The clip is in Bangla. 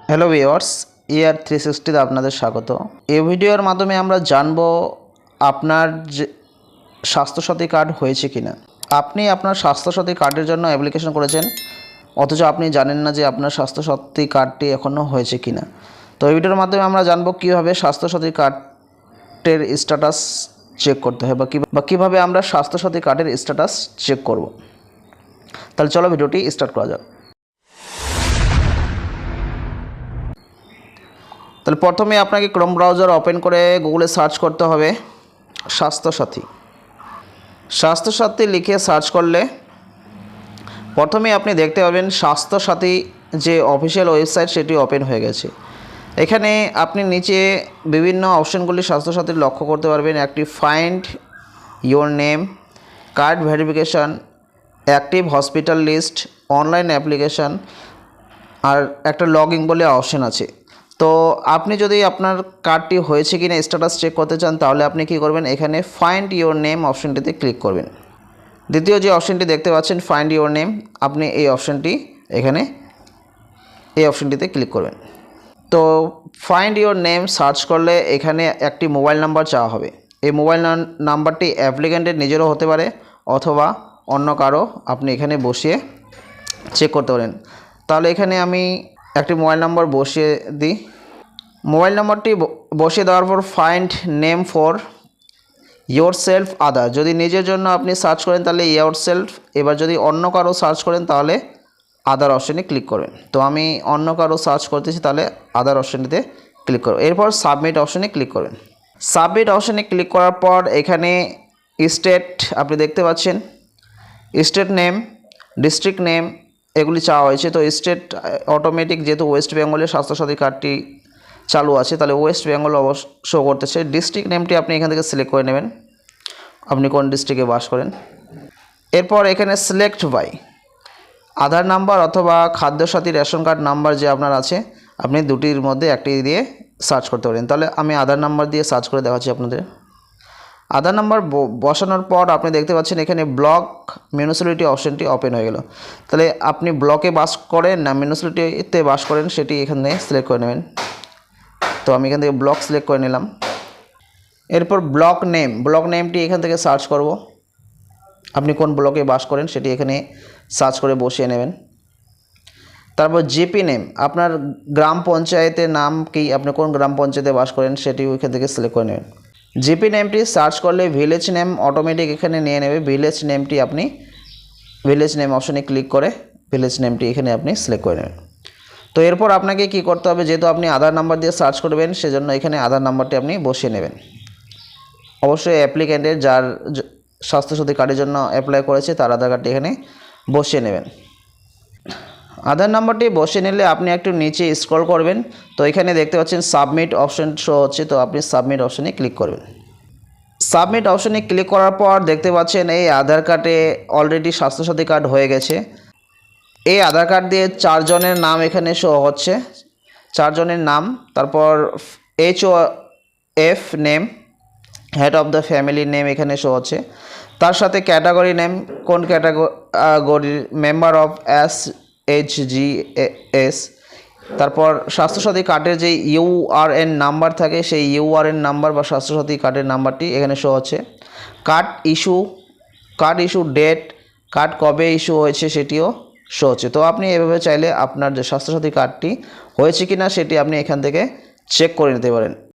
হ্যালো ভিউয়ার্স, ইয়ার 360 তে আপনাদের স্বাগত। এই ভিডিওর মাধ্যমে আমরা জানব আপনার যে স্বাস্থ্যসাথী কার্ড হয়েছে কিনা। আপনি আপনার স্বাস্থ্যসাথী কার্ডের জন্য অ্যাপ্লিকেশন করেছেন, অথচ আপনি জানেন না যে আপনার স্বাস্থ্যসাথী কার্ডটি এখনও হয়েছে কিনা। তো এই ভিডিওর মাধ্যমে আমরা জানব কীভাবে স্বাস্থ্যসাথী কার্ডের স্ট্যাটাস চেক করতে হয় বা কীভাবে আমরা স্বাস্থ্যসাথী কার্ডের স্ট্যাটাস চেক করব। তাহলে চলো ভিডিওটি স্টার্ট করা যাক। তাহলে প্রথমে আপনাকে ক্রোম ব্রাউজার ওপেন করে গুগলে সার্চ করতে হবে স্বাস্থ্যসাথী লিখে সার্চ করলে প্রথমে আপনি দেখতে পাবেন স্বাস্থ্যসাথী যে অফিসিয়াল ওয়েবসাইট সেটি ওপেন হয়ে গেছে। এখানে আপনি নিচে বিভিন্ন অপশনগুলি স্বাস্থ্যসাথীর লক্ষ্য করতে পারবেন। একটি find your name, card verification, active hospital list, online application আর একটা লগইন বলে অপশন আছে। তো আপনি যদি আপনার কার্ডটি হয়েছে কিনা স্ট্যাটাস চেক করতে চান তাহলে আপনি কি করবেন, এখানে ফাইন্ড ইওর নেম অপশনটিতে ক্লিক করবেন। দ্বিতীয় যে অপশনটি দেখতে পাচ্ছেন ফাইন্ড ইওর নেম, আপনি এই অপশনটিতে ক্লিক করবেন। তো ফাইন্ড ইওর নেম সার্চ করলে এখানে একটি মোবাইল নাম্বার চাওয়া হবে। এই মোবাইল নাম্বারটি অ্যাপ্লিক্যান্টের নিজেরও হতে পারে অথবা অন্য কারো আপনি এখানে বসিয়ে চেক করতে পারেন। তাহলে এখানে আমি একটি মোবাইল নাম্বার বসিয়ে দিই। মোবাইল নাম্বারটি বসিয়ে দেওয়ার পর find name for yourself other, যদি নিজের জন্য আপনি সার্চ করেন তাহলে ইয়োর সেলফ, এবার যদি অন্য কারো সার্চ করেন তাহলে আদার অপশানে ক্লিক করবেন। তো আমি অন্য কারো সার্চ করতেছি, তাহলে আদার অপশানটিতে ক্লিক করব। এরপর সাবমিট অপশানে ক্লিক করবেন। সাবমিট অপশানে ক্লিক করার পর এখানে স্টেট আপনি দেখতে পাচ্ছেন, স্টেট নেম, ডিস্ট্রিক্ট নেম এগুলি চাওয়া হয়েছে। তো স্টেট অটোমেটিক, যেহেতু ওয়েস্ট বেঙ্গলের স্বাস্থ্যসাথী কার্ডটি চালু আছে তাহলে ওয়েস্ট বেঙ্গল শো করতেছে। ডিস্ট্রিক্ট নেমটি আপনি এখান থেকে সিলেক্ট করে নেবেন, আপনি কোন ডিস্ট্রিক্টে বাস করেন। এরপর এখানে সিলেক্ট বাই, আধার নাম্বার অথবা খাদ্যসাথী রেশন কার্ড নাম্বার যে আপনার আছে, আপনি দুটির মধ্যে একটি দিয়ে সার্চ করতে পারেন। তাহলে আমি আধার নাম্বার দিয়ে সার্চ করে দেখাচ্ছি আপনাদের। আধার নাম্বার বসানোর পর আপনি দেখতে পাচ্ছেন এখানে ব্লক মিউনিসিপ্যালিটি অপশনটি ওপেন হয়ে গেল। তাহলে আপনি ব্লকে বাস করেন না মিউনিসিপ্যালিটিতে বাস করেন সেটি এখানে সিলেক্ট করে নেবেন। তো আমি এখান থেকে ব্লক সিলেক্ট করে নিলাম। এরপর ব্লক নেমটি এখান থেকে সার্চ করব, আপনি কোন ব্লকে বাস করেন সেটি এখানে সার্চ করে বসিয়ে নেবেন। তারপর জিপি নেম, আপনার গ্রাম পঞ্চায়েতের নাম কি, আপনি কোন গ্রাম পঞ্চায়েতে বাস করেন সেটি ওইখান থেকে সিলেক্ট করে নেবেন। জিপি নেমটি সার্চ করলে ভিলেজ নেম অটোমেটিক এখানে নিয়ে নেবে। ভিলেজ নেমটি আপনি ভিলেজ নেম অপশনে ক্লিক করে ভিলেজ নেমটি এখানে আপনি সিলেক্ট করে নেবেন। তো এরপর আপনাকে কি করতে হবে, যেহেতু আপনি আধার নাম্বার দিয়ে সার্চ করবেন সেজন্য এখানে আধার নাম্বারটি আপনি বসিয়ে নেবেন। অবশ্যই অ্যাপ্লিক্যান্টের যার স্বাস্থ্যসাথী কার্ডের জন্য অ্যাপ্লাই করেছে তার আধার কার্ডটি এখানে বসিয়ে নেবেন। আধার নাম্বারটি বসিয়ে নিলে আপনি একটু নিচে স্ক্রল করবেন, তো এখানে দেখতে পাচ্ছেন সাবমিট অপশন শো হচ্ছে, তো আপনি সাবমিট অপশনে ক্লিক করবেন। সাবমিট অপশনে ক্লিক করার পর দেখতে পাচ্ছেন এই আধার কার্ডে অলরেডি স্বাস্থ্যসাথী কার্ড হয়ে গেছে। এই আধার কার্ড দিয়ে 4 জনের নাম এখানে শো হচ্ছে, 4 জনের নাম। তারপর HOF name, head of the family name এখানে শো হচ্ছে। তার সাথে ক্যাটাগরি নেম, কোন ক্যাটাগরির মেম্বার অফ SHGS। তারপর স্বাস্থ্যসাথী কার্ডের যে URN নাম্বার থাকে সেই URN নাম্বার বা স্বাস্থ্যসাথী কার্ডের নাম্বারটি এখানে শো হচ্ছে। কার্ড ইস্যু ডেট, কার্ড কবে ইস্যু হয়েছে সেটিও শো হচ্ছে। তো আপনি এভাবে চাইলে আপনার যে স্বাস্থ্যসাথী কার্ডটি হয়েছে কিনা সেটি আপনি এখান থেকে চেক করে নিতে পারেন।